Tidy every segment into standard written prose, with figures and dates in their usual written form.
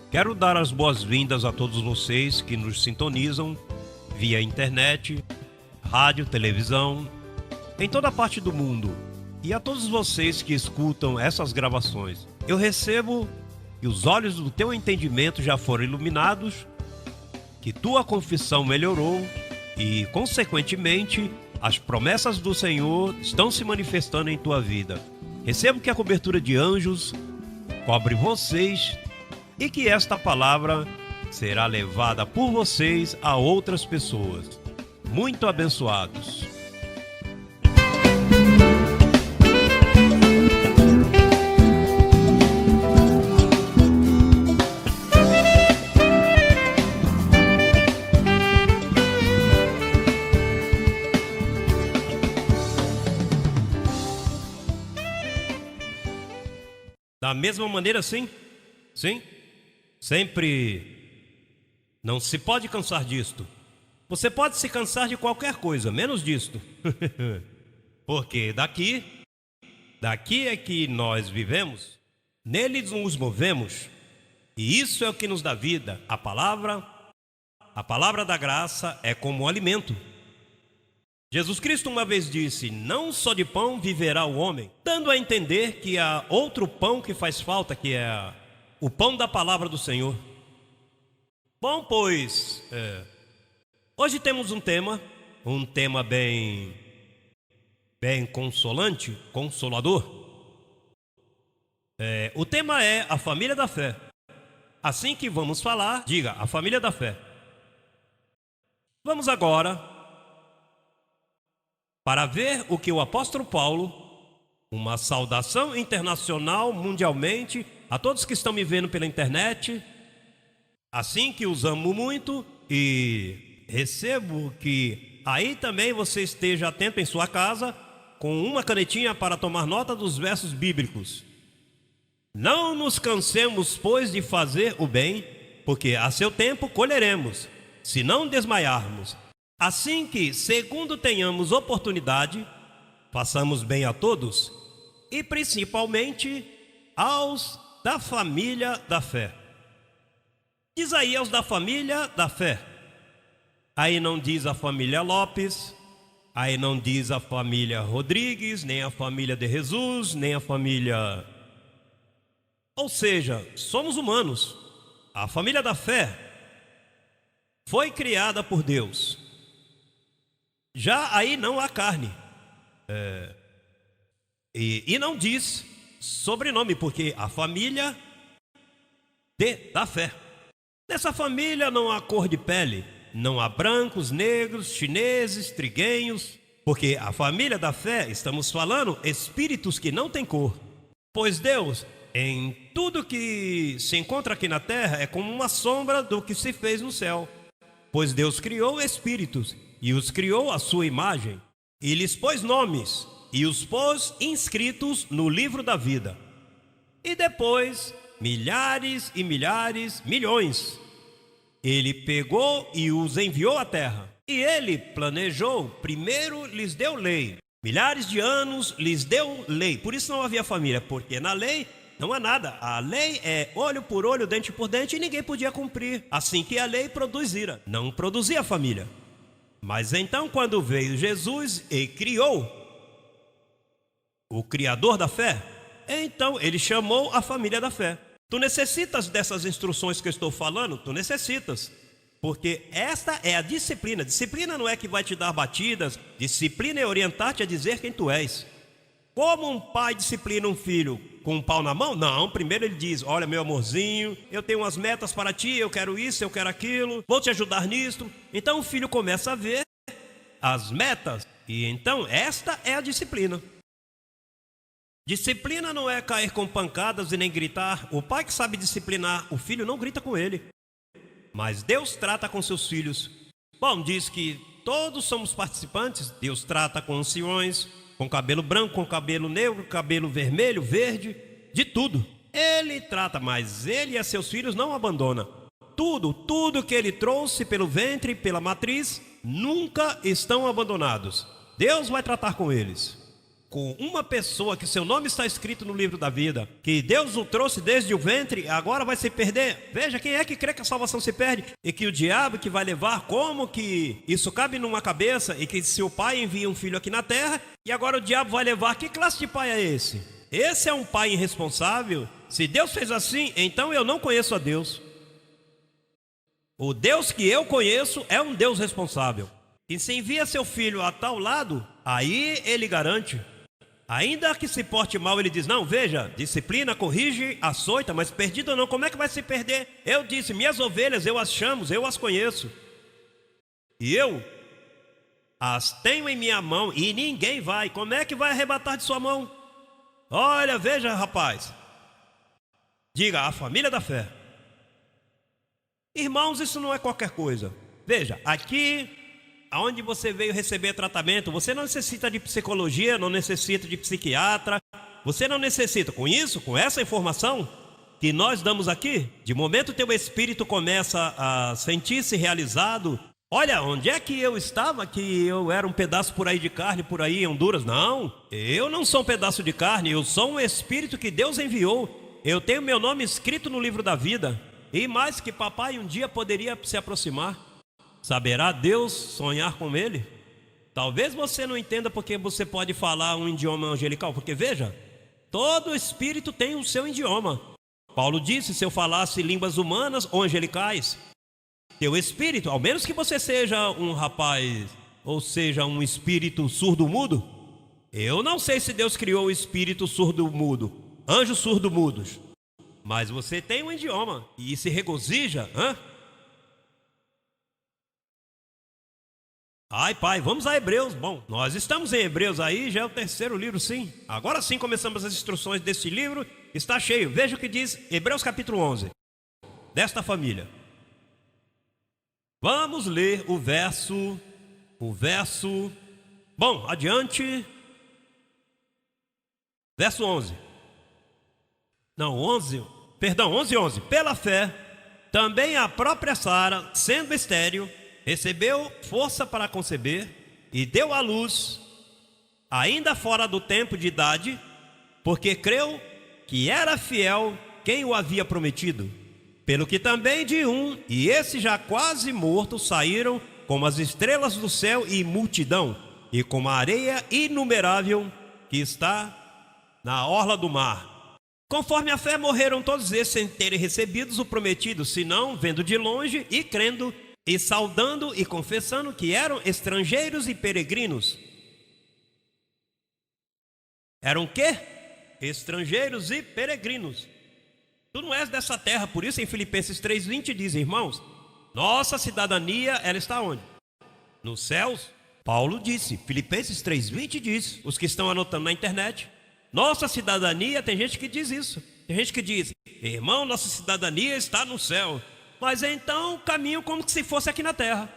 Quero dar as boas-vindas a todos vocês que nos sintonizam via internet, rádio, televisão, em toda parte do mundo. E a todos vocês que escutam essas gravações. Eu recebo que os olhos do teu entendimento já foram iluminados, que tua confissão melhorou e, consequentemente, as promessas do Senhor estão se manifestando em tua vida. Recebo que a cobertura de anjos cobre vocês e que esta palavra será levada por vocês a outras pessoas. Muito abençoados. Da mesma maneira, sim. Sempre não se pode cansar disto. Você pode se cansar de qualquer coisa, menos disto. Porque daqui é que nós vivemos, nele nos movemos, e isso é o que nos dá vida. A palavra da graça é como um alimento. Jesus Cristo uma vez disse: não só de pão viverá o homem, dando a entender que há outro pão que faz falta, que é o pão da palavra do Senhor. Bom, pois, hoje temos um tema bem consolador. O tema é a família da fé. Assim que vamos falar, diga, a família da fé. Vamos agora para ver o que o apóstolo Paulo, uma saudação internacional mundialmente, a todos que estão me vendo pela internet, assim que os amo muito e recebo que aí também você esteja atento em sua casa, com uma canetinha para tomar nota dos versos bíblicos. Não nos cansemos, pois, de fazer o bem, porque a seu tempo colheremos, se não desmaiarmos. Assim que, segundo tenhamos oportunidade, façamos bem a todos, e principalmente aos da família da fé. Diz aí aos da família da fé. Aí não diz a família Lopes, aí não diz a família Rodrigues, nem a família de Jesus, nem a família... Ou seja, somos humanos. A família da fé foi criada por Deus. Já aí não há carne. E não diz sobrenome, porque a família da fé. Nessa família não há cor de pele, não há brancos, negros, chineses, triguenhos, porque a família da fé, estamos falando, espíritos que não têm cor. Pois Deus, em tudo que se encontra aqui na terra, é como uma sombra do que se fez no céu. Pois Deus criou espíritos e os criou à sua imagem, e lhes pôs nomes, e os pôs inscritos no livro da vida. E depois, milhares e milhares, milhões, ele pegou e os enviou à terra. E ele planejou, primeiro lhes deu lei, milhares de anos lhes deu lei. Por isso não havia família, porque na lei não há nada. A lei é olho por olho, dente por dente, e ninguém podia cumprir. Assim que a lei produz ira, não produzia família. Mas então, quando veio Jesus e criou o Criador da fé, então ele chamou a família da fé. Tu necessitas dessas instruções que eu estou falando? Tu necessitas. Porque esta é a disciplina. Disciplina não é que vai te dar batidas. Disciplina é orientar-te a dizer quem tu és. Como um pai disciplina um filho com um pau na mão? Não, primeiro ele diz: olha, meu amorzinho, eu tenho umas metas para ti, eu quero isso, eu quero aquilo, vou te ajudar nisto. Então o filho começa a ver as metas, e então esta é a disciplina. Disciplina não é cair com pancadas e nem gritar. O pai que sabe disciplinar o filho não grita com ele, mas Deus trata com seus filhos. Bom, diz que todos somos participantes. Deus trata com anciões, com cabelo branco, com cabelo negro, cabelo vermelho, verde, de tudo. Ele trata, mas ele e seus filhos não abandona. Tudo que ele trouxe pelo ventre, pela matriz, nunca estão abandonados. Deus vai tratar com eles. com uma pessoa que seu nome está escrito no livro da vida, que Deus o trouxe desde o ventre, agora vai se perder. Veja, quem é que crê que a salvação se perde? E que o diabo que vai levar, como que isso cabe numa cabeça? E que se o pai envia um filho aqui na terra, e agora o diabo vai levar, que classe de pai é esse? Esse é um pai irresponsável? Se Deus fez assim, então eu não conheço a Deus. O Deus que eu conheço é um Deus responsável. E se envia seu filho a tal lado, aí ele garante. Ainda que se porte mal, ele diz, não, veja, disciplina, corrige, açoita, mas perdido ou não, como é que vai se perder? Eu disse, minhas ovelhas eu as chamo, eu as conheço. E eu as tenho em minha mão e ninguém vai. Como é que vai arrebatar de sua mão? Olha, veja, rapaz. Diga, a família da fé. Irmãos, isso não é qualquer coisa. Veja, aqui aonde você veio receber tratamento, você não necessita de psicologia, não necessita de psiquiatra, você não necessita. Com isso, com essa informação que nós damos aqui, de momento teu espírito começa a sentir-se realizado. Olha, onde é que eu estava, que eu era um pedaço por aí de carne, por aí em Honduras? Não, eu não sou um pedaço de carne, eu sou um espírito que Deus enviou. Eu tenho meu nome escrito no livro da vida. E mais que papai um dia poderia se aproximar. Saberá Deus sonhar com ele? Talvez você não entenda porque você pode falar um idioma angelical. Porque veja, todo espírito tem o seu idioma. Paulo disse, se eu falasse línguas humanas ou angelicais, teu espírito, ao menos que você seja um rapaz, ou seja um espírito surdo-mudo. Eu não sei se Deus criou o espírito surdo-mudo, anjos surdo-mudos, mas você tem um idioma e se regozija, Ai, pai, vamos a Hebreus. Bom, nós estamos em Hebreus aí, já é o terceiro livro, sim. Agora sim começamos as instruções desse livro, está cheio. Veja o que diz Hebreus capítulo 11, desta família. Vamos ler o verso. Bom, adiante. Verso 11. Não, 11. Perdão, 11. Pela fé, também a própria Sara, sendo estéril, recebeu força para conceber e deu à luz, ainda fora do tempo de idade, porque creu que era fiel quem o havia prometido. Pelo que também de um, e esse já quase morto, saíram como as estrelas do céu e multidão, e como a areia inumerável que está na orla do mar. Conforme a fé morreram todos esses sem terem recebido o prometido, senão vendo de longe e crendo, e saudando e confessando que eram estrangeiros e peregrinos. Eram o quê? Estrangeiros e peregrinos. Tu não és dessa terra, por isso em Filipenses 3:20 diz, irmãos, nossa cidadania, ela está onde? Nos céus. Paulo disse, Filipenses 3:20 diz, os que estão anotando na internet, nossa cidadania, tem gente que diz isso. Tem gente que diz, irmão, nossa cidadania está no céu. Mas então caminham como se fosse aqui na terra.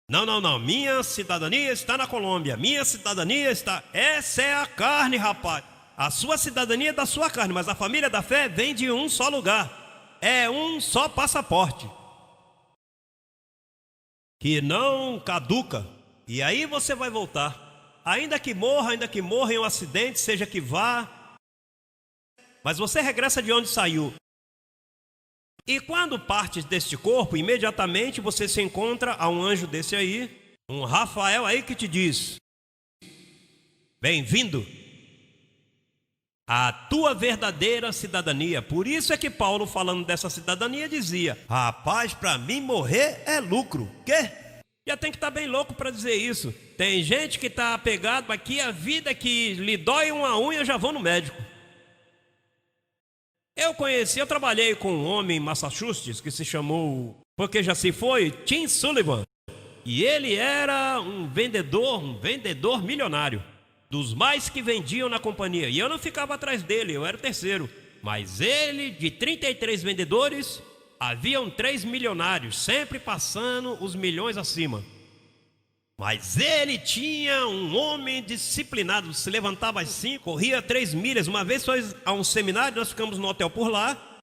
Não, minha cidadania está na Colômbia. Minha cidadania está... Essa é a carne, rapaz. A sua cidadania é da sua carne, mas a família da fé vem de um só lugar. É um só passaporte, que não caduca. E aí você vai voltar. Ainda que morra em um acidente, seja que vá, mas você regressa de onde saiu. E quando partes deste corpo, imediatamente você se encontra a um anjo desse aí, um Rafael aí que te diz, bem-vindo à tua verdadeira cidadania. Por isso é que Paulo, falando dessa cidadania, dizia, rapaz, para mim morrer é lucro. Quê? Já tem que estar bem louco para dizer isso. Tem gente que está apegado aqui, a vida que lhe dói uma unha, já vão no médico. Eu trabalhei com um homem em Massachusetts que se chamou, porque já se foi, Tim Sullivan. E ele era um vendedor milionário, dos mais que vendiam na companhia. E eu não ficava atrás dele, eu era o terceiro. Mas ele, de 33 vendedores, haviam 3 milionários, sempre passando os milhões acima. Mas ele tinha um homem disciplinado, se levantava às 5, corria 3 milhas. Uma vez foi a um seminário, nós ficamos no hotel por lá.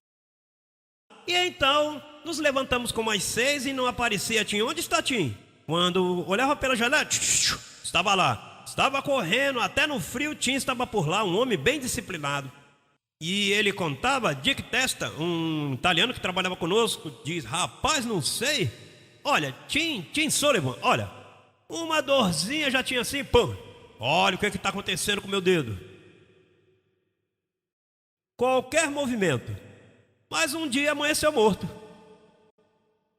E então, nos levantamos como às 6 e não aparecia Tim. Onde está Tim? Quando olhava pela janela, estava lá. estava correndo, até no frio estava por lá, um homem bem disciplinado. E ele contava, Dick Testa, um italiano que trabalhava conosco, diz, rapaz, não sei. Olha, Tim Sullivan, olha, uma dorzinha já tinha assim, pô, olha o que está acontecendo com o meu dedo. Qualquer movimento. Mas um dia amanheceu morto.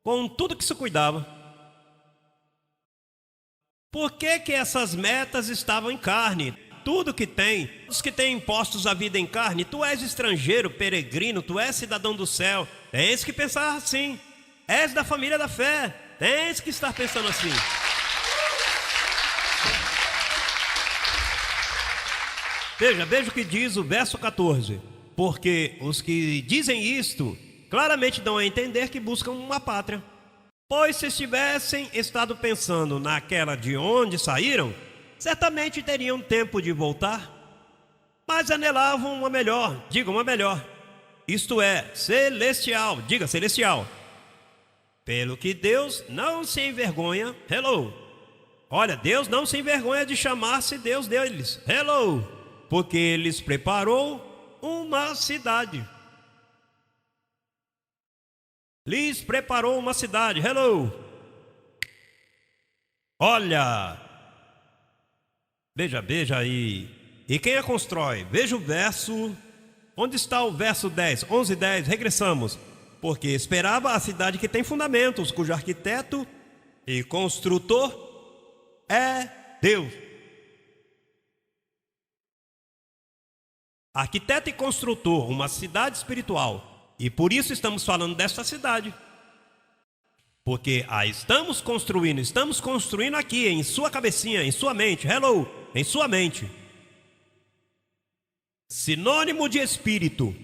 Com tudo que se cuidava. Por que que essas metas estavam em carne? Tudo que tem, os que têm impostos à vida em carne, tu és estrangeiro, peregrino, tu és cidadão do céu, tens que pensar assim. És da família da fé, tens que estar pensando assim. Veja o que diz o verso 14. Porque os que dizem isto, claramente dão a entender que buscam uma pátria. Pois se tivessem estado pensando naquela de onde saíram, certamente teriam tempo de voltar, mas anelavam uma melhor, diga uma melhor, isto é, celestial, diga celestial. Pelo que Deus não se envergonha, olha, Deus não se envergonha de chamar-se Deus deles, porque Ele lhes preparou uma cidade. Lhes preparou uma cidade, olha, veja aí. E quem a constrói? Veja o verso. Onde está o verso 10? 11 e 10, regressamos. Porque esperava a cidade que tem fundamentos, cujo arquiteto e construtor é Deus. Arquiteto e construtor, uma cidade espiritual. E por isso estamos falando desta cidade. Porque a estamos construindo aqui, em sua cabecinha, em sua mente, em sua mente. Sinônimo de espírito.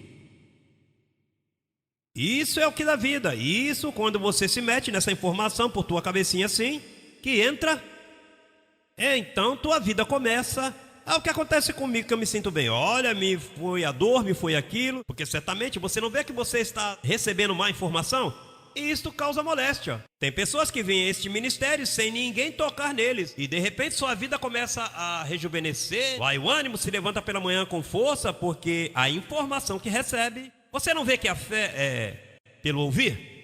Isso é o que dá vida. Isso, quando você se mete nessa informação por tua cabecinha assim, que entra, então tua vida começa. O que acontece comigo que eu me sinto bem? Olha, me foi a dor, me foi aquilo. Porque certamente você não vê que você está recebendo má informação? E isto causa moléstia. Tem pessoas que vêm a este ministério sem ninguém tocar neles. E de repente sua vida começa a rejuvenescer. Vai o ânimo, se levanta pela manhã com força. Porque a informação que recebe. Você não vê que a fé é pelo ouvir?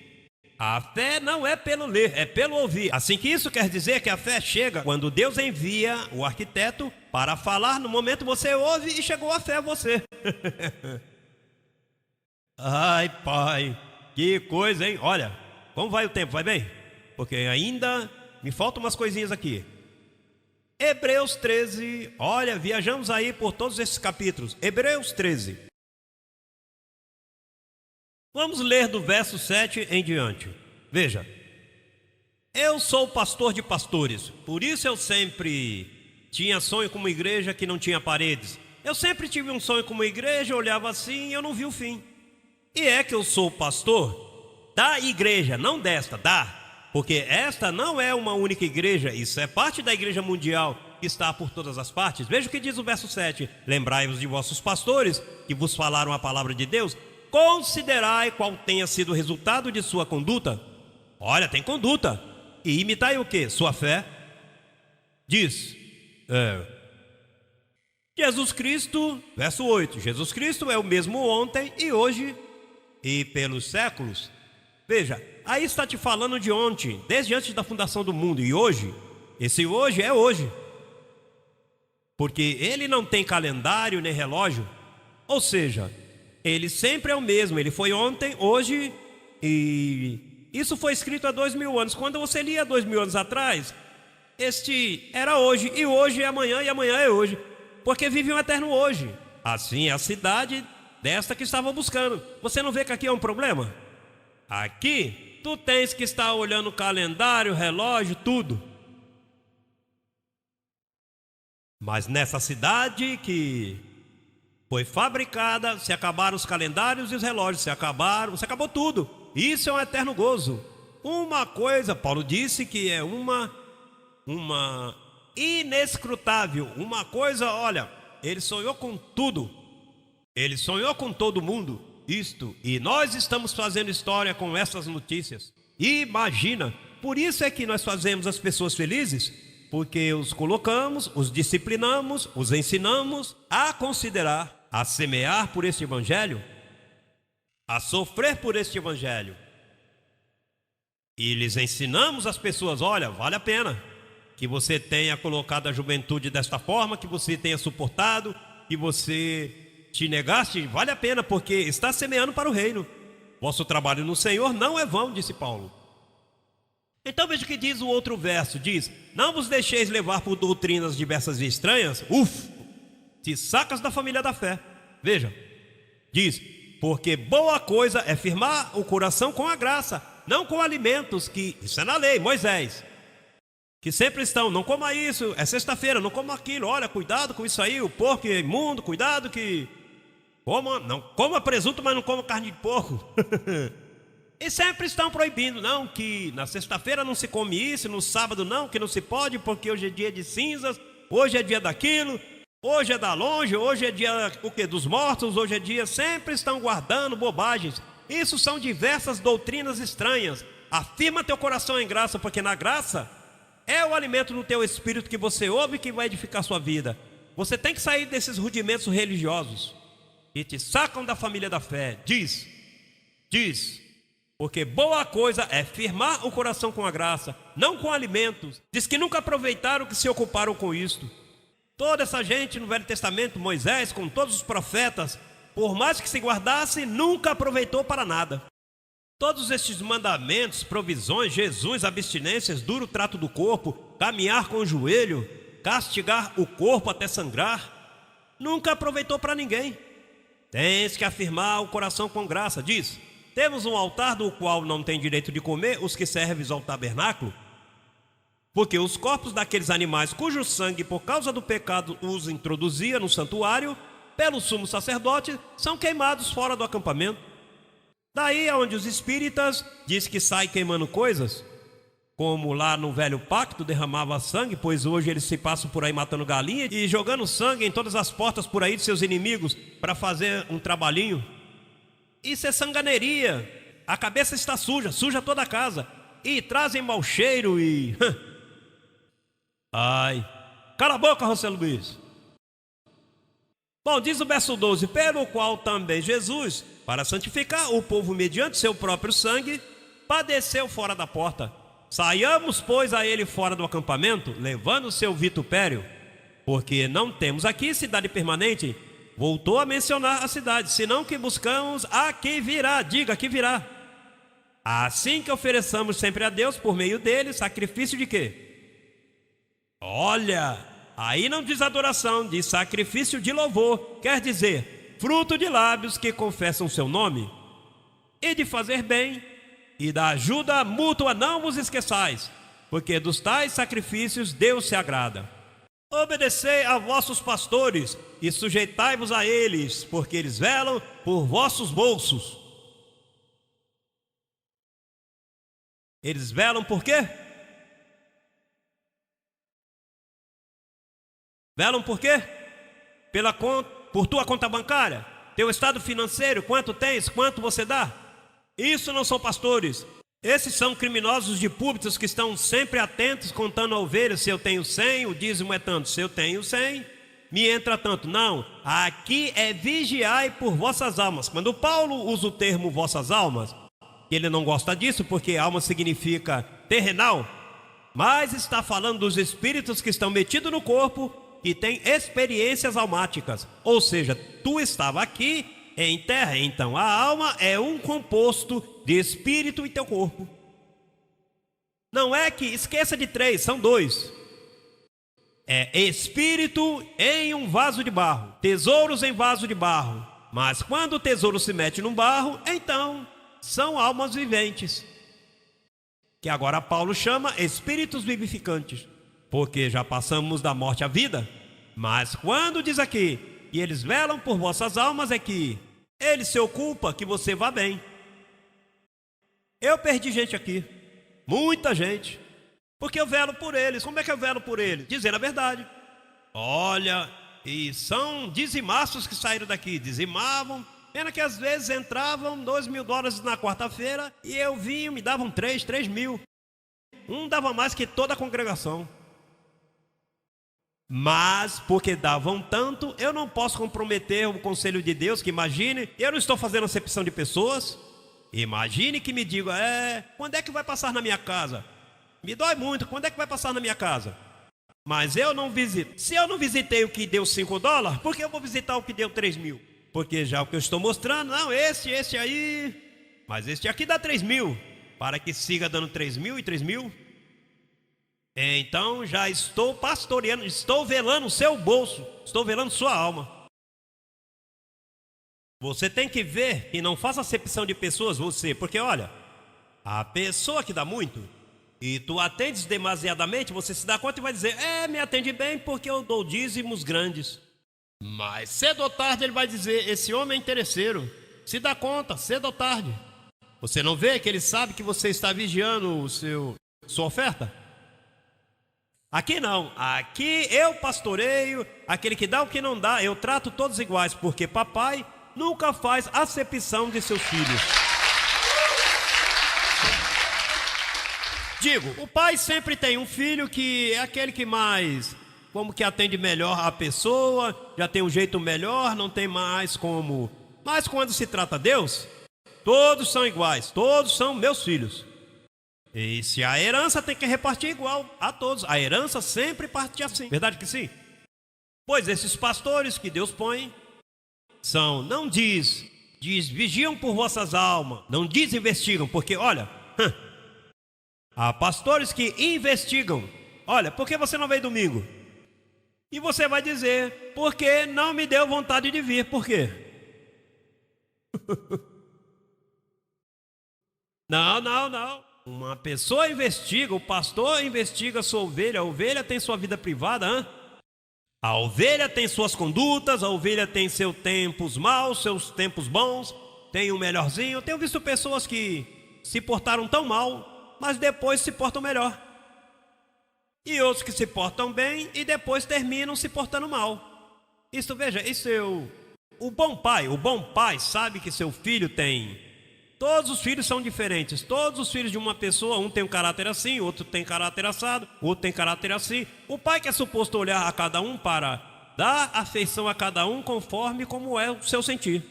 A fé não é pelo ler, é pelo ouvir. Assim que isso quer dizer que a fé chega quando Deus envia o arquiteto para falar. No momento você ouve e chegou a fé a você. Ai, pai, que coisa, hein? Olha, como vai o tempo? Vai bem? Porque ainda me faltam umas coisinhas aqui. Hebreus 13, olha, viajamos aí por todos esses capítulos. Hebreus 13. Vamos ler do verso 7 em diante. Veja. Eu sou pastor de pastores, por isso eu sempre tinha sonho com uma igreja que não tinha paredes. Eu sempre tive um sonho com uma igreja, eu olhava assim e eu não vi o fim. E é que eu sou pastor da igreja, não desta, porque esta não é uma única igreja, isso é parte da igreja mundial que está por todas as partes. Veja o que diz o verso 7. Lembrai-vos de vossos pastores que vos falaram a palavra de Deus. Considerai qual tenha sido o resultado de sua conduta. Olha, tem conduta. E imitai o que? Sua fé. Diz Jesus Cristo, verso 8. Jesus Cristo é o mesmo ontem e hoje e pelos séculos. Veja, aí está te falando de ontem, desde antes da fundação do mundo. E hoje, esse hoje é hoje. Porque ele não tem calendário nem relógio. Ou seja, ele sempre é o mesmo. Ele foi ontem, hoje e isso foi escrito há 2000 anos. Quando você lia 2000 anos atrás, este era hoje, e hoje é amanhã, e amanhã é hoje. Porque vive um eterno hoje. Assim é a cidade desta que estavam buscando. Você não vê que aqui é um problema? Aqui, tu tens que estar olhando o calendário, relógio, tudo. Mas nessa cidade que foi fabricada, se acabaram os calendários e os relógios, se acabou tudo. Isso é um eterno gozo. Uma coisa, Paulo disse que é uma inescrutável, uma coisa, olha, ele sonhou com tudo. Ele sonhou com todo mundo, e nós estamos fazendo história com essas notícias. Imagina, por isso é que nós fazemos as pessoas felizes, porque os colocamos, os disciplinamos, os ensinamos a considerar, a semear por este evangelho, a sofrer por este evangelho. E lhes ensinamos às pessoas: olha, vale a pena que você tenha colocado a juventude desta forma, que você tenha suportado, que você te negaste, vale a pena, porque está semeando para o reino. Vosso trabalho no Senhor não é vão, disse Paulo. Então veja o que diz o outro verso, diz: não vos deixeis levar por doutrinas diversas e estranhas, te sacas da família da fé. Veja, diz: porque boa coisa é firmar o coração com a graça, não com alimentos que, isso é na lei, Moisés, que sempre estão, não coma isso, é sexta-feira, não coma aquilo, olha, cuidado com isso aí, o porco é imundo, cuidado que não coma presunto, mas não coma carne de porco. E sempre estão proibindo, não, que na sexta-feira não se come isso, no sábado não, que não se pode, porque hoje é dia de cinzas, hoje é dia daquilo, hoje é da longe, hoje é dia dos mortos, hoje é dia, sempre estão guardando bobagens. Isso são diversas doutrinas estranhas. Afirma teu coração em graça, porque na graça é o alimento do teu espírito que você ouve que vai edificar sua vida. Você tem que sair desses rudimentos religiosos que te sacam da família da fé. Diz, porque boa coisa é firmar o coração com a graça, não com alimentos. Diz que nunca aproveitaram que se ocuparam com isto. Toda essa gente no Velho Testamento, Moisés, com todos os profetas, por mais que se guardasse, nunca aproveitou para nada. Todos estes mandamentos, provisões, jejuns, abstinências, duro trato do corpo, caminhar com o joelho, castigar o corpo até sangrar, nunca aproveitou para ninguém. Tens que afirmar o coração com graça. Diz: temos um altar do qual não tem direito de comer os que servem ao tabernáculo, porque os corpos daqueles animais cujo sangue por causa do pecado os introduzia no santuário, pelo sumo sacerdote, são queimados fora do acampamento. Daí é onde os espíritas diz que sai queimando coisas, como lá no velho pacto derramava sangue, pois hoje eles se passam por aí matando galinha e jogando sangue em todas as portas por aí de seus inimigos para fazer um trabalhinho. Isso é sanganeria. A cabeça está suja, suja toda a casa, e trazem mau cheiro e... Ai, cala a boca, José Luiz. Bom, diz o verso 12: pelo qual também Jesus, para santificar o povo mediante seu próprio sangue, padeceu fora da porta. Saiamos, pois, a ele fora do acampamento, levando o seu vitupério, porque não temos aqui cidade permanente. Voltou a mencionar a cidade, senão que buscamos a que virá. Diga, que virá. Assim que ofereçamos sempre a Deus, por meio dele, sacrifício de quê? Olha, aí não diz adoração, diz sacrifício de louvor, quer dizer, fruto de lábios que confessam seu nome, e de fazer bem, e da ajuda mútua não vos esqueçais, porque dos tais sacrifícios Deus se agrada. Obedecei a vossos pastores, e sujeitai-vos a eles, porque eles velam por vossos bolsos. Eles velam por quê? Velam por quê? Por tua conta bancária, teu estado financeiro, quanto tens, quanto você dá. Isso não são pastores. Esses são criminosos de púlpitos que estão sempre atentos, contando a ovelha. Se eu tenho 100, o dízimo é tanto. Se eu tenho 100, me entra tanto. Não, aqui é vigiai por vossas almas. Quando Paulo usa o termo vossas almas, ele não gosta disso, porque alma significa terrenal, mas está falando dos espíritos que estão metidos no corpo, que tem experiências almáticas, ou seja, tu estava aqui em terra, então a alma é um composto de espírito e teu corpo. Não é que, esqueça de 3, são 2. É espírito em um vaso de barro, tesouros em vaso de barro, mas quando o tesouro se mete num barro, então são almas viventes, que agora Paulo chama espíritos vivificantes, porque já passamos da morte à vida. Mas quando diz aqui que eles velam por vossas almas, é que ele se ocupa que você vá bem. Eu perdi gente aqui, muita gente, porque eu velo por eles. Como é que eu velo por eles? Dizendo a verdade. Olha, e são dizimaços que saíram daqui, dizimavam, pena que às vezes entravam $2.000 na quarta-feira e eu vinha, me davam 3 mil. Um dava mais que toda a congregação. Mas, porque davam tanto, eu não posso comprometer o conselho de Deus, que imagine, eu não estou fazendo acepção de pessoas. Imagine que me diga, quando é que vai passar na minha casa? Me dói muito, quando é que vai passar na minha casa? Mas eu não visito. Se eu não visitei o que deu $5, por que eu vou visitar o que deu 3.000? Porque já o que eu estou mostrando, não, esse aí, mas este aqui dá 3.000, para que siga dando 3.000 e 3.000. Então já estou pastoreando, estou velando o seu bolso, estou velando sua alma. Você tem que ver e não faça acepção de pessoas, porque olha, a pessoa que dá muito e tu atendes demasiadamente, você se dá conta e vai dizer, me atende bem porque eu dou dízimos grandes. Mas cedo ou tarde ele vai dizer, esse homem é interesseiro, se dá conta, cedo ou tarde. Você não vê que ele sabe que você está vigiando sua oferta? Aqui não, aqui eu pastoreio, aquele que dá o que não dá, eu trato todos iguais, porque papai nunca faz acepção de seus filhos. Digo, o pai sempre tem um filho que é aquele que mais, como que atende melhor a pessoa, já tem um jeito melhor, não tem mais como. Mas quando se trata de Deus, todos são iguais, todos são meus filhos. E se a herança tem que repartir igual a todos, a herança sempre parte assim, verdade que sim? Pois esses pastores que Deus põe são, não diz vigiam por vossas almas, não diz investigam, porque olha, há pastores que investigam, olha, por que você não veio domingo? E você vai dizer, porque não me deu vontade de vir, por quê? Não. Uma pessoa investiga, o pastor investiga a sua ovelha, a ovelha tem sua vida privada, A ovelha tem suas condutas, a ovelha tem seus tempos maus, seus tempos bons, tem o melhorzinho. Eu tenho visto pessoas que se portaram tão mal, mas depois se portam melhor. E outros que se portam bem e depois terminam se portando mal. O bom pai sabe que seu filho tem. Todos os filhos são diferentes. Todos os filhos de uma pessoa, um tem um caráter assim, outro tem caráter assado, outro tem caráter assim. O pai que é suposto olhar a cada um para dar afeição a cada um conforme como é o seu sentir.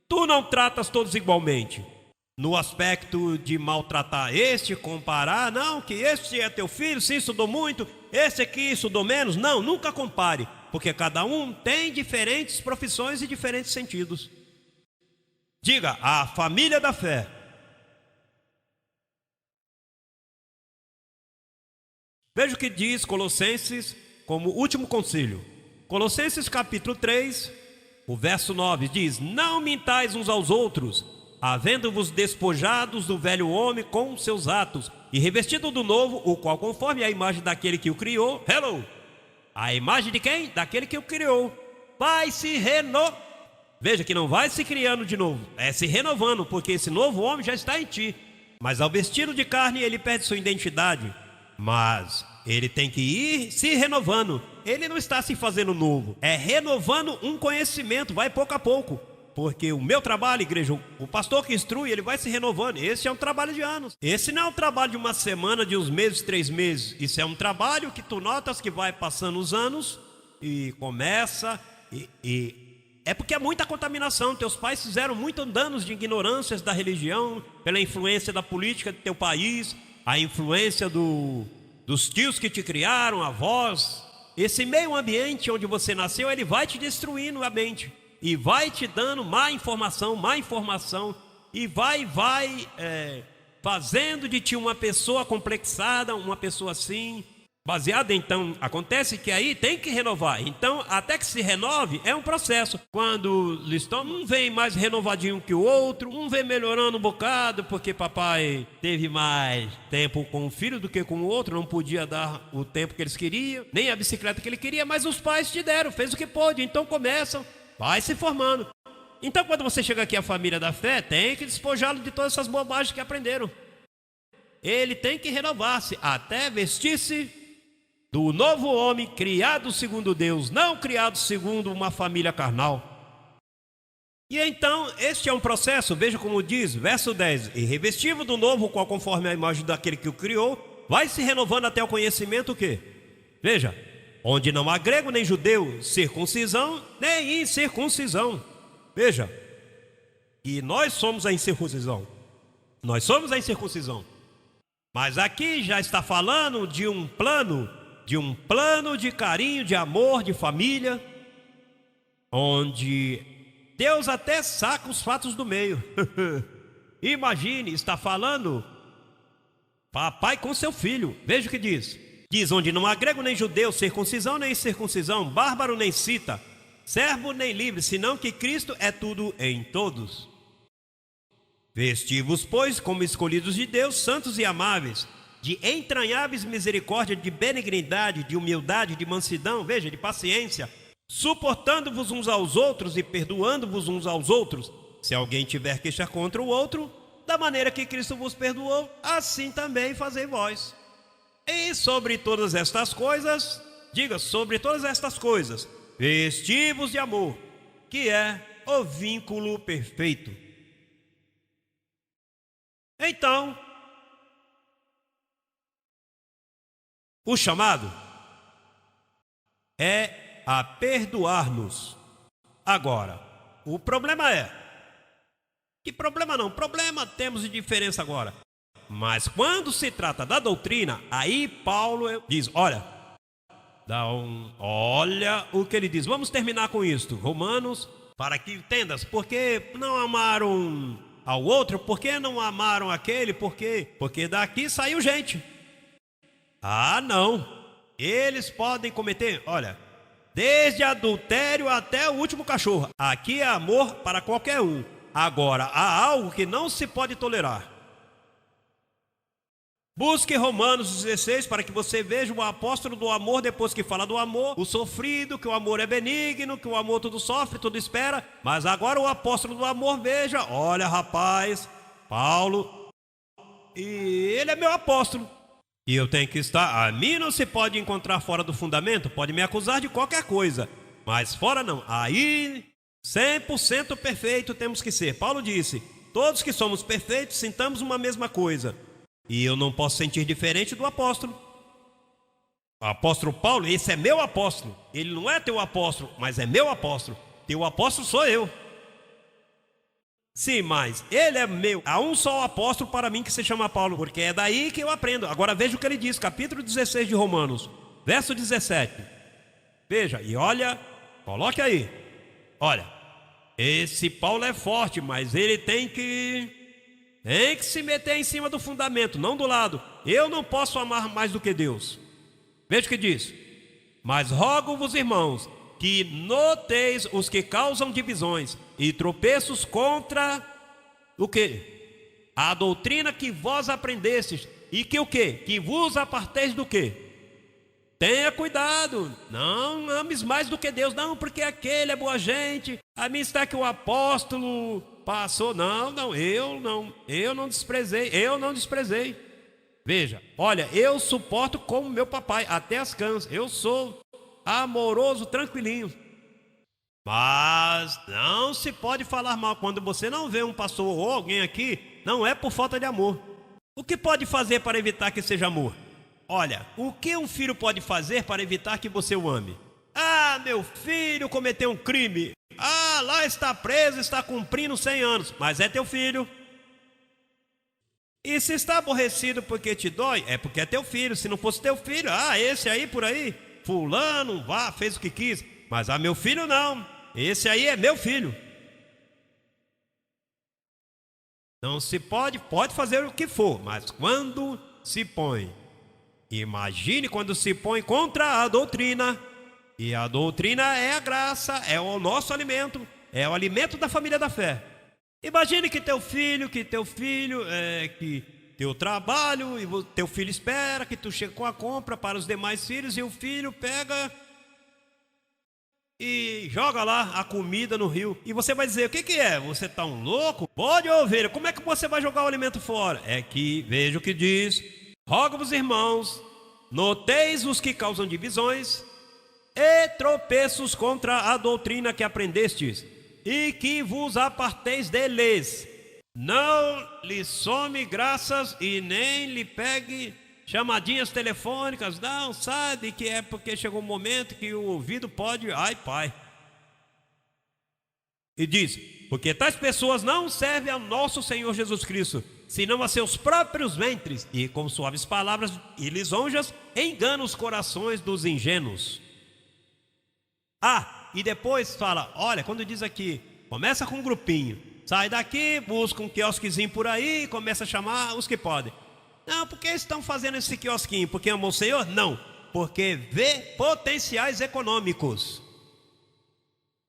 Tu não tratas todos igualmente. No aspecto de maltratar este, comparar, não, que este é teu filho, sim, estudou muito, esse aqui estudou menos. Não, nunca compare, porque cada um tem diferentes profissões e diferentes sentidos. Diga, a família da fé. Veja o que diz Colossenses como último conselho. Colossenses capítulo 3, o verso 9 diz: não mintais uns aos outros, havendo-vos despojados do velho homem com seus atos, e revestido do novo, o qual conforme a imagem daquele que o criou. A imagem de quem? Daquele que o criou. Vai se renovar. Veja que não vai se criando de novo, é se renovando, porque esse novo homem já está em ti. Mas ao vestido de carne ele perde sua identidade. Mas ele tem que ir se renovando. Ele não está se fazendo novo, é renovando um conhecimento, vai pouco a pouco. Porque o meu trabalho, igreja, o pastor que instrui, ele vai se renovando. Esse é um trabalho de anos. Esse não é um trabalho de uma semana, de uns meses, 3 meses. Isso é um trabalho que tu notas que vai passando os anos e começa é porque é muita contaminação. Teus pais fizeram muitos danos de ignorâncias da religião, pela influência da política do teu país, a influência dos tios que te criaram, avós. Esse meio ambiente onde você nasceu, ele vai te destruindo a mente e vai te dando má informação, e vai fazendo de ti uma pessoa complexada, uma pessoa assim, baseada. Então, acontece que aí tem que renovar. Então, até que se renove, é um processo. Quando um vem mais renovadinho que o outro, um vem melhorando um bocado, porque papai teve mais tempo com o filho do que com o outro, não podia dar o tempo que eles queriam, nem a bicicleta que ele queria, mas os pais te deram, fez o que pôde, então começam, vai se formando. Então, quando você chega aqui à família da fé, tem que despojá-lo de todas essas bobagens que aprenderam. Ele tem que renovar-se até vestir-se do novo homem, criado segundo Deus, não criado segundo uma família carnal. E então, este é um processo, veja como diz, verso 10: e revestido do novo, qual conforme a imagem daquele que o criou, vai se renovando até o conhecimento o quê? Veja, onde não há grego nem judeu, circuncisão nem incircuncisão. Veja, e nós somos a incircuncisão. Nós somos a incircuncisão. Mas aqui já está falando de um plano de carinho, de amor, de família, onde Deus até saca os fatos do meio. Imagine, está falando papai com seu filho. Veja o que diz. Diz, onde não há grego nem judeu, circuncisão nem incircuncisão, bárbaro nem cita, servo nem livre, senão que Cristo é tudo em todos. Vesti-vos, pois, como escolhidos de Deus, santos e amáveis, de entranháveis misericórdia, de benignidade, de humildade, de mansidão, veja, de paciência, suportando-vos uns aos outros e perdoando-vos uns aos outros, se alguém tiver queixa contra o outro, da maneira que Cristo vos perdoou, assim também fazei vós. E sobre todas estas coisas, diga, sobre todas estas coisas, vesti-vos de amor, que é o vínculo perfeito. Então, o chamado é a perdoar-nos. Agora, o problema é, que problema não, problema temos de diferença agora. Mas quando se trata da doutrina, aí Paulo diz, olha o que ele diz. Vamos terminar com isto, Romanos, para que entendas, porque não amaram ao outro, porque não amaram aquele, porque daqui saiu gente. Ah, não, eles podem cometer, olha, desde adultério até o último cachorro. Aqui é amor para qualquer um. Agora, há algo que não se pode tolerar. Busque Romanos 16 para que você veja o apóstolo do amor, depois que fala do amor, o sofrido, que o amor é benigno, que o amor tudo sofre, tudo espera. Mas agora o apóstolo do amor, veja, olha rapaz, Paulo, e ele é meu apóstolo. E eu tenho que estar, a mim não se pode encontrar fora do fundamento, pode me acusar de qualquer coisa, mas fora não, aí 100% perfeito temos que ser. Paulo disse, todos que somos perfeitos sintamos uma mesma coisa. E eu não posso sentir diferente do apóstolo. O apóstolo Paulo, esse é meu apóstolo. Ele não é teu apóstolo, mas é meu apóstolo. Teu apóstolo sou eu. Sim, mas ele é meu. Há um só apóstolo para mim que se chama Paulo, porque é daí que eu aprendo. Agora veja o que ele diz, capítulo 16 de Romanos, verso 17. Veja, e olha, coloque aí. Olha, esse Paulo é forte, mas ele tem que se meter em cima do fundamento, não do lado. Eu não posso amar mais do que Deus. Veja o que diz. Mas rogo-vos, irmãos, que noteis os que causam divisões e tropeços contra o quê? A doutrina que vós aprendestes. E que o quê? Que vos aparteis do quê? Tenha cuidado, não ames mais do que Deus, não, porque aquele é boa gente. A mim está que o apóstolo passou, eu não desprezei. Veja, olha, eu suporto como meu papai, até as cãs, eu sou amoroso, tranquilinho. Mas não se pode falar mal, quando você não vê um pastor ou alguém aqui, não é por falta de amor. O que pode fazer para evitar que seja amor? Olha, o que um filho pode fazer para evitar que você o ame? Ah, meu filho cometeu um crime. Ah, lá está preso, está cumprindo 100 anos. Mas é teu filho. E se está aborrecido porque te dói, é porque é teu filho. Se não fosse teu filho, esse aí por aí, fulano, fez o que quis. Mas meu filho não, esse aí é meu filho. Não se pode fazer o que for, mas quando se põe, imagine quando se põe contra a doutrina. E a doutrina é a graça, é o nosso alimento, é o alimento da família da fé. Imagine que teu filho, que teu trabalho, e teu filho espera que tu chegue com a compra para os demais filhos, e o filho pega e joga lá a comida no rio. E você vai dizer, o que é? Você tá um louco? Pode ouvir, como é que você vai jogar o alimento fora? É que, veja o que diz, rogo-vos, irmãos, noteis os que causam divisões e tropeços contra a doutrina que aprendestes, e que vos aparteis deles. Não lhe some graças e nem lhe pegue chamadinhas telefônicas, não, sabe que é porque chegou um momento que o ouvido pode, ai pai. E diz, porque tais pessoas não servem ao nosso Senhor Jesus Cristo, senão a seus próprios ventres, e com suaves palavras e lisonjas enganam os corações dos ingênuos. E depois fala, olha, quando diz aqui, começa com um grupinho, sai daqui, busca um quiosquezinho por aí e começa a chamar os que podem. Não, por que estão fazendo esse quiosquinho? Porque amam o Senhor? Não, porque vê potenciais econômicos.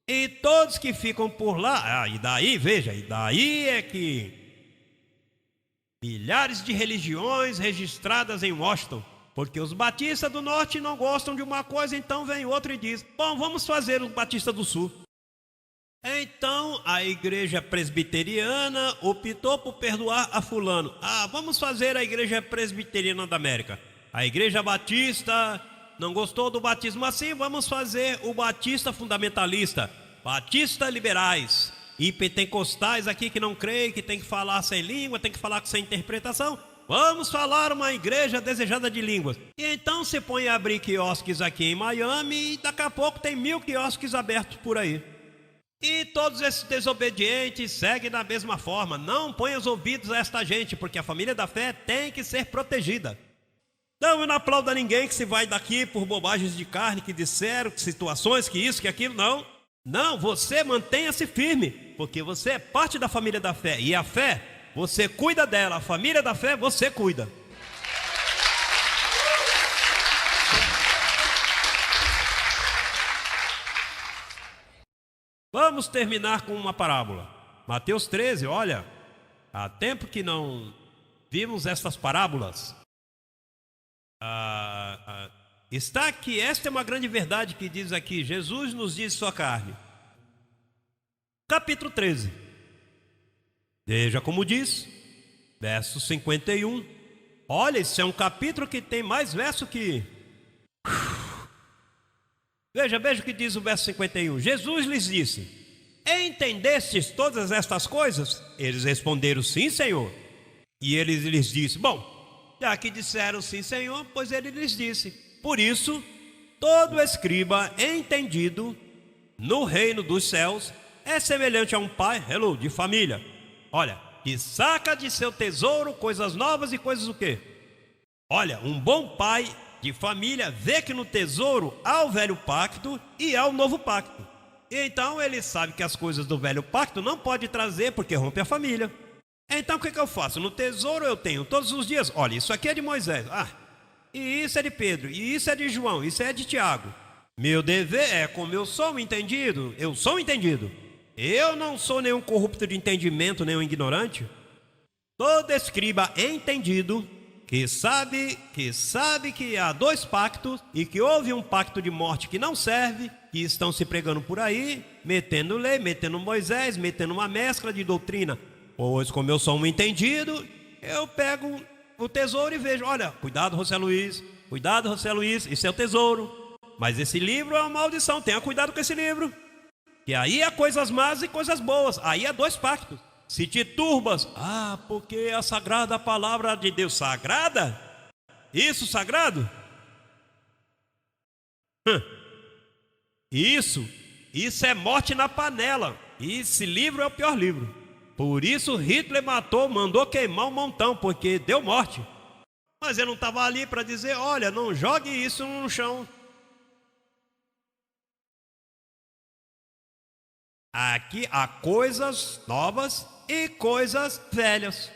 E todos que ficam por lá, e daí, veja, e daí é que milhares de religiões registradas em Washington, porque os batistas do norte não gostam de uma coisa, então vem outro e diz, bom, vamos fazer os batistas do sul. Então a igreja presbiteriana optou por perdoar a fulano. Vamos fazer a igreja presbiteriana da América. A igreja batista não gostou do batismo assim, vamos fazer o batista fundamentalista, batista liberais e pentecostais aqui que não creem, que tem que falar sem língua, tem que falar sem interpretação. Vamos falar uma igreja desejada de línguas. E então se põe a abrir quiosques aqui em Miami e daqui a pouco tem 1000 quiosques abertos por aí. E todos esses desobedientes seguem da mesma forma. Não põe os ouvidos a esta gente, porque a família da fé tem que ser protegida. Não, eu não aplaudo a ninguém que se vai daqui por bobagens de carne que disseram, que situações, que isso, que aquilo, não. Não, você mantenha-se firme, porque você é parte da família da fé. E a fé, você cuida dela, a família da fé, você cuida. Vamos terminar com uma parábola. Mateus 13, olha, há tempo que não vimos estas parábolas. Está aqui, esta é uma grande verdade que diz aqui, Jesus nos diz sua carne. Capítulo 13. Veja como diz, verso 51. Olha, isso é um capítulo que tem mais verso que... Veja o que diz o verso 51. Jesus lhes disse, entendestes todas estas coisas? Eles responderam, sim, Senhor. E ele lhes disse, bom, já que disseram sim, Senhor, pois ele lhes disse, por isso, todo escriba entendido no reino dos céus é semelhante a um pai, de família. Olha, que saca de seu tesouro coisas novas e coisas o quê? Olha, um bom pai de família vê que no tesouro há o velho pacto e há o novo pacto. Então ele sabe que as coisas do velho pacto não pode trazer porque rompe a família. Então o que eu faço? No tesouro eu tenho todos os dias, olha, isso aqui é de Moisés, e isso é de Pedro, e isso é de João, isso é de Tiago. Meu dever é, como eu sou um entendido, eu não sou nenhum corrupto de entendimento, nem um ignorante. Todo escriba entendido que sabe que há dois pactos e que houve um pacto de morte que não serve, que estão se pregando por aí, metendo lei, metendo Moisés, metendo uma mescla de doutrina. Pois como eu sou um entendido, eu pego o tesouro e vejo, olha, cuidado José Luiz, isso é o tesouro. Mas esse livro é uma maldição, tenha cuidado com esse livro. Que aí há coisas más e coisas boas, aí há dois pactos. Se te turbas, porque a sagrada palavra de Deus, sagrada? Isso sagrado? Isso é morte na panela. Esse livro é o pior livro. Por isso Hitler mandou queimar um montão, porque deu morte. Mas eu não estava ali para dizer, olha, não jogue isso no chão. Aqui há coisas novas e coisas velhas.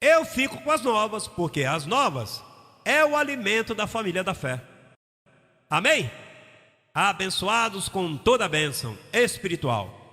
Eu fico com as novas, porque as novas é o alimento da família da fé. Amém? Abençoados com toda a bênção espiritual.